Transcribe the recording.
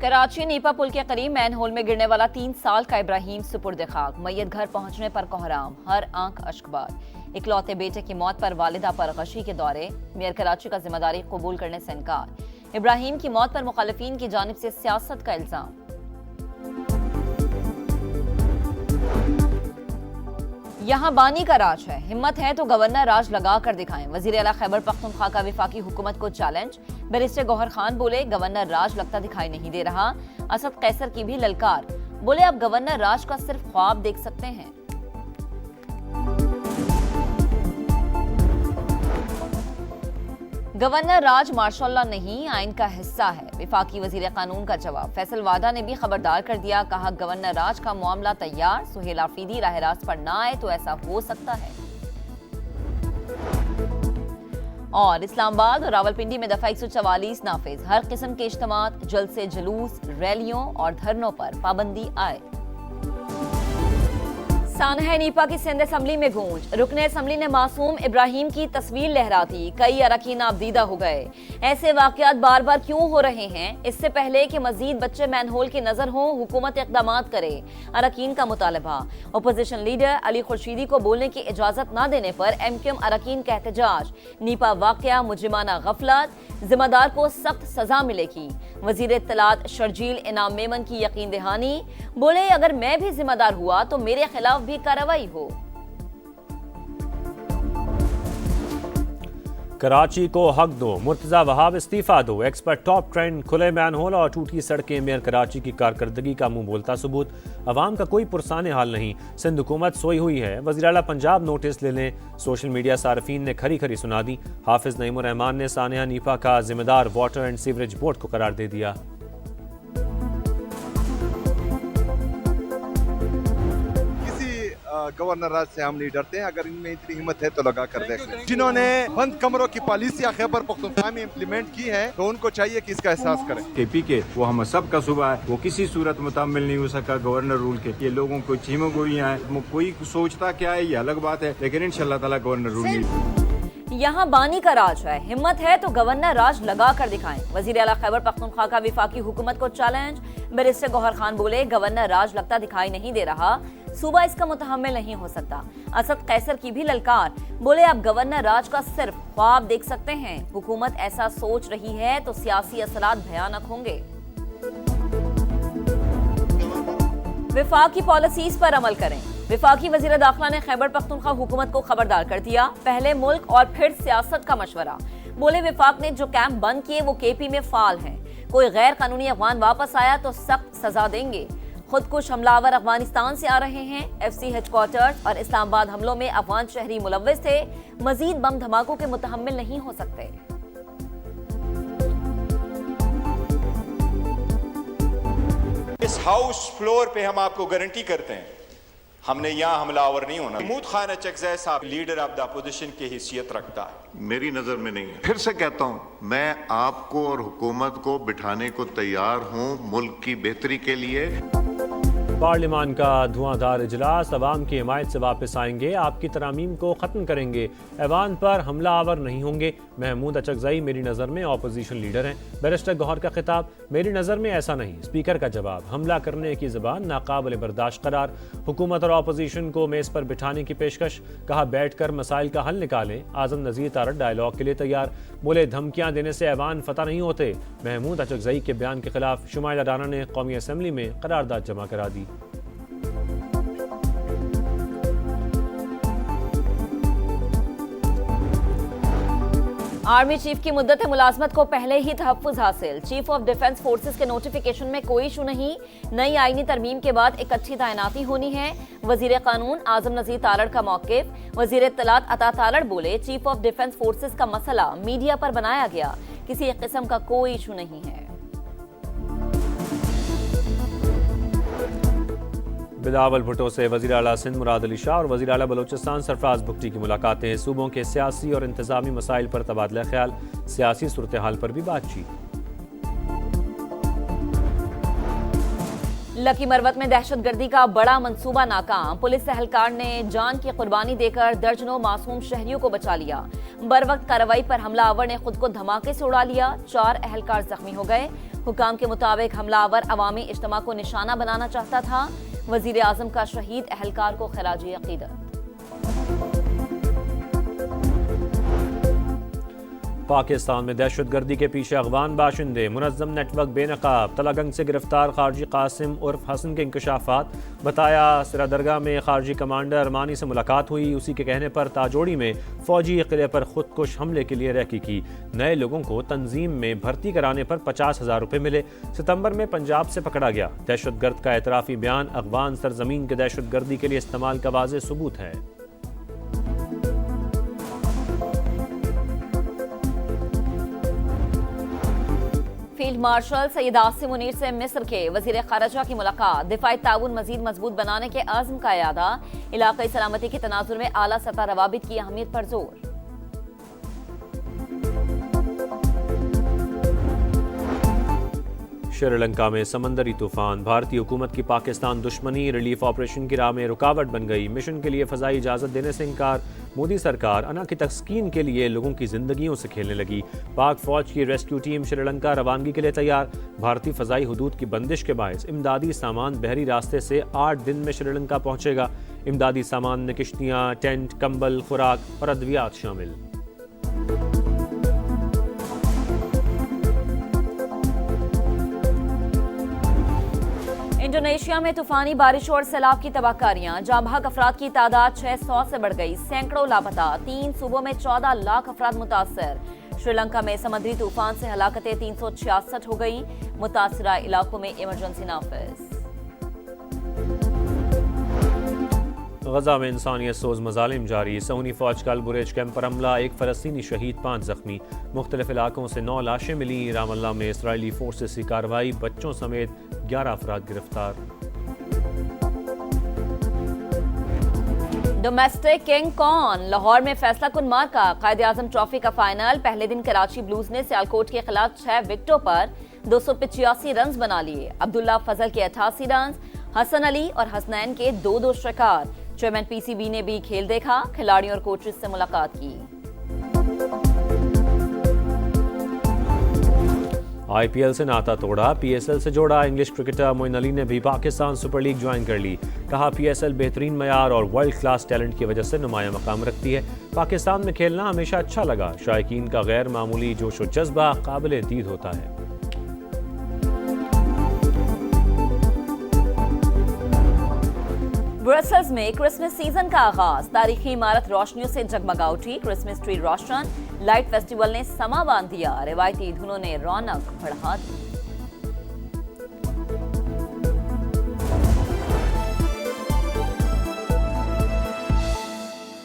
Karachi Nipah पुल के करीब man whole में गिरने वाला 3 साल का इब्राहिम सुपुर्द खाक। मैयत घर पहुंचने पर कोहराम, हर आंख अश्कबार। इकलौते बेटे की मौत पर वालिदा पर गशी के दौरे, मेयर कराची का जिम्मेदारी कबूल करने से इनकार। इब्राहिम की मौत पर मुखालिफिन की जानिब से सियासत का इल्जाम। यहाँ बानी का राज है, हिम्मत है तो गवर्नर राज लगा कर दिखाएं। वजीर आला खैबर पख्तूनख्वा का वफाकी हुकूमत को चैलेंज। बैरिस्टर गौहर खान बोले गवर्नर राज लगता दिखाई नहीं दे रहा। असद कैसर की भी ललकार, बोले अब गवर्नर राज का सिर्फ ख्वाब देख सकते हैं। गवर्नर राज मार्शाल्लाह नहीं, आइन का हिस्सा है। वफाकी वजीर कानून का जवाब। फैसल वादा ने भी खबरदार कर दिया, कहा गवर्नर राज का मामला तैयार, सुहेल आफरीदी राह रास्त पर ना आए तो ऐसा हो सकता है। और इस्लामाबाद और रावलपिंडी में दफा 144 नाफिज। हर किस्म के इज्तिमात, जलसे, जुलूस, रैलियों और धरनों पर पाबंदी आए। सानहा नीपा की सिंध असम्बली में गूंज। रुकने असम्बली ने मासूम इब्राहिम की तस्वीर लहरा दी, कई अरकान आबदीदा हो गए। ऐसे वाकयात बार बार क्यों हो रहे हैं? इससे पहले कि मजीद बच्चे मैनहोल की नजर हों, हुकूमत इक़दामात करे, अरकान का मुतालबा। अपोजिशन लीडर अली खुर्शीदी को बोलने की इजाजत न देने पर MQM अरकान का एहतजाज। नीपा वाकया मुजरिमाना गफलत, जिम्मेदार को सख्त सजा मिलेगी। वजीर इत्तलात शर्जील इनाम मेमन की यकीन दहानी, बोले अगर मैं भी जिम्मेदार हुआ तो मेरे खिलाफ भी कार्रवाई हो। कराची को हक दो, मुर्तजा वहाब इस्तीफा दो। एक्सपर्ट टॉप ट्रेंड, खुले मैनहोल और टूटी सड़कें मेयर कराची की कारकर्दगी का मुंह बोलता सबूत। अवाम का कोई पुरसाने हाल नहीं, सिंध हुकूमत सोई हुई है। वज़ीर आला पंजाब नोटिस ले लें, सोशल मीडिया सार्फिन ने खरी खरी सुना दी। हाफिज नईमुर रहमान ने सानिया नीपा का जिम्मेदार वाटर एंड सीवरेज बोर्ड को करार दे दिया। गवर्नर राज से हम नहीं डरते हैं, अगर इनमें इतनी हिम्मत है तो लगा कर देख लें। जिन्होंने बंद कमरों की पॉलिसियां खैबर पख्तूनख्वा में इम्प्लीमेंट की है तो उनको चाहिए कि इसका एहसास करें। KP के वो हम सब का सूबा है, वो किसी सूरत मुतामिल नहीं हो सका गवर्नर रूल के। ये लोगों को चीमो गोइयां हैं, कोई सोचता क्या है ये अलग बात है, लेकिन इंशाल्लाह ताला गवर्नर रूल नहीं। यहाँ बानी का राज है, हिम्मत है तो गवर्नर राज लगा कर दिखाएं। वजीर आला खैबर पख्तूनख्वा का वफाकी हुकूमत को चैलेंज। बैरिस्टर गौहर खान बोले गवर्नर राज लगता दिखाई नहीं दे रहा, सूबा इसका मुतहम्मिल नहीं हो सकता। असद कैसर की भी ललकार, बोले अब गवर्नर राज का सिर्फ ख्वाब देख सकते हैं। हुकूमत ऐसा सोच रही है तो सियासी असरात भयानक होंगे। वफाकी पॉलिसीज पर अमल करें। वफाकी वजीर दाखिला ने खैबर पख्तूनख्वा हुकूमत को खबरदार कर दिया, पहले मुल्क और फिर सियासत का मशवरा। बोले वफाक ने जो कैंप बंद किए वो KP में फाल हैं, कोई गैर कानूनी अफगान वापस आया तो सख्त सजा देंगे। खुदकुश हमलावर अफगानिस्तान से आ रहे हैं। FC हेडक्वार्टर्स और इस्लामाबाद हमलों में अफगान शहरी मुलव्विस थे, मजीद बम धमाकों के मुतहम्मिल नहीं हो सकते। इस हाउस फ्लोर पे हम आपको गारंटी करते हैं हमने यहाँ हमलावर नहीं होना। महमूद खान अचकज़ई साहब लीडर ऑफ द अपोजिशन की हैसियत रखता है, मेरी नजर में नहीं है। फिर से कहता हूँ, मैं आपको और हुकूमत को बिठाने को तैयार हूँ मुल्क की बेहतरी के लिए। पार्लियामान का धुआंधार इजलास, अवाम की हिमायत से वापस आएंगे, आपकी तरामीम को ख़त्म करेंगे, ऐवान पर हमला आवर नहीं होंगे। महमूद अचकज़ई मेरी नज़र में अपोजिशन लीडर हैं। बैरिस्टर गौहर का खिताब, मेरी नज़र में ऐसा नहीं। स्पीकर का जवाब, हमला करने की ज़बान नाकाबिल बर्दाश्त करार। हुकूमत और अपोजिशन को मेज़ पर बिठाने की पेशकश, कहा बैठ कर मसाइल का हल निकालें। आज़म नज़ीर तारड़ डायलॉग के लिए तैयार, बोले धमकियाँ देने से ऐवान फतह नहीं होते। महमूद अचकज़ई के बयान के खिलाफ शुमाइला राना ने कौमी असम्बली में करारदाद जमा करा दी। आर्मी चीफ की मुद्दत मुलाजमत को पहले ही तहफ्फुज हासिल। चीफ ऑफ डिफेंस फोर्सेस के नोटिफिकेशन में कोई इशू नहीं, नई आईनी तरमीम के बाद इकट्ठी तैनाती होनी है। वजीर कानून आजम नज़ीर तारड़ का मौक़िफ़। वजीर इत्तलात अता तारड़ बोले चीफ ऑफ डिफेंस फोर्सेस का मसला मीडिया पर बनाया गया, किसी किस्म का कोई इशू नहीं है। बिलावल भुट्टो से वज़ीर आला सिंध मुराद अली शाह और वज़ीर आला बलोचिस्तान सरफराज बुगटी की मुलाकातें। सूबों के सियासी और इंतज़ामी मसाइल पर तबादला ख्याल, सियासी सूरत हाल पर भी बातचीत। लकी मरवत में दहशतगर्दी का बड़ा मंसूबा नाकाम। पुलिस एहलकार ने जान की कुर्बानी देकर दर्जनों मासूम शहरियों को बचा लिया। बर वक्त कार्रवाई पर हमलावर ने खुद को धमाके से उड़ा लिया। 4 एहलकार जख्मी हो गए। हुकाम के मुताबिक हमलावर अवामी इज्तिमा को निशाना बनाना चाहता था। वजीर आजम का शहीद अहलकार को खराजी अकीदत। पाकिस्तान में दहशतगर्दी के पीछे अफगान बाशिंदे, मुनज़्ज़म नेटवर्क बेनकाब, तलागंज से गिरफ्तार खारजी कासिम उर्फ हसन के इंकशाफात। बताया सिरा दरगाह में खारजी कमांडर अरमानी से मुलाकात हुई। उसी के कहने पर ताजोड़ी में फौजी किले पर खुदकुश हमले के लिए रैकी की। नए लोगों को तंजीम में भर्ती कराने पर 50,000 रुपये मिले। सितंबर में पंजाब से पकड़ा गया। दहशतगर्द का एतराफ़ी बयान अफगान सरजमीन के दहशतगर्दी के लिए इस्तेमाल का वाज़ेह सबूत है। फील्ड मार्शल सैयद आसिम मुनीर से मिस्र के वजीर खारजा की मुलाकात। दिफाई ताउन मजीद मजबूत बनाने के आज़म का यादा। इलाकाई सलामती के तनाजुर में आला सतह रवाबित की अहमियत पर जोर। श्रीलंका में समंदरी तूफान, भारतीय हुकूमत की पाकिस्तान दुश्मनी रिलीफ ऑपरेशन की राह में रुकावट बन गई। मिशन के लिए फ़ज़ाई इजाज़त देने से इनकार। मोदी सरकार अना की तस्कीन के लिए लोगों की जिंदगियों से खेलने लगी। पाक फौज की रेस्क्यू टीम श्रीलंका रवानगी के लिए तैयार। भारतीय फ़ज़ाई हदूद की बंदिश के बायस इमदादी सामान बहरी रास्ते से 8 दिन में श्रीलंका पहुँचेगा। इमदादी सामान में किश्तियाँ, टेंट, कंबल, खुराक और अद्वियात शामिल। इंडोनेशिया में तूफानी बारिश और सैलाब की तबाहकारियां। जाँ बहक अफराद की तादाद 600 से बढ़ गई। सैकड़ों लापता। 3 सूबों में 14 लाख अफराद मुतासर। श्रीलंका में समुद्री तूफान से हलाकतें 366 हो गई। मुतासरा इलाकों में इमरजेंसी नाफिज। गजा में इंसानियत सोज मजालिम जारी। सऊदी फौज का अलबुरेज कैंप पर हमला, 1 फ़लस्तीनी शहीद, 5 जख्मी। मुख्तलिफ इलाकों से 9 लाशें मिली। रामल्ला में इसराइली फोर्सेस की कार्रवाई, बच्चों समेत 11 अफराद गिरफ्तार। डोमेस्टिक किंग कौन? लाहौर में फैसला कुन मार्का। कायदे आजम ट्रॉफी का फाइनल। पहले दिन कराची ब्लूज ने सियालकोट के खिलाफ 6 विकेटों पर 285 रन बना लिए। अब्दुल्ला फजल के 88 रन, हसन अली और हसनैन के 2-2 शिकार। चेयरमैन पीसीबी ने भी खेल देखा। खिलाड़ियों और कोचेस से मुलाकात की। आईपीएल से नाता तोड़ा, पीएसएल से जोड़ा। इंग्लिश क्रिकेटर मोइन अली ने भी पाकिस्तान सुपर लीग ज्वाइन कर ली। कहा पीएसएल बेहतरीन मयार और वर्ल्ड क्लास टैलेंट की वजह से नुमाया मकाम रखती है। पाकिस्तान में खेलना हमेशा अच्छा लगा। शायकीन का गैर मामूली जोश व जज्बा काबिल दीद होता है। ब्रसेल्स में क्रिसमस सीजन का आगाज। तारीखी इमारत रोशनियों से जगमगा उठी। क्रिसमस ट्री रोशन। लाइट फेस्टिवल ने समा बांध दिया। रिवायती धुनों ने रौनक बढ़ा दी।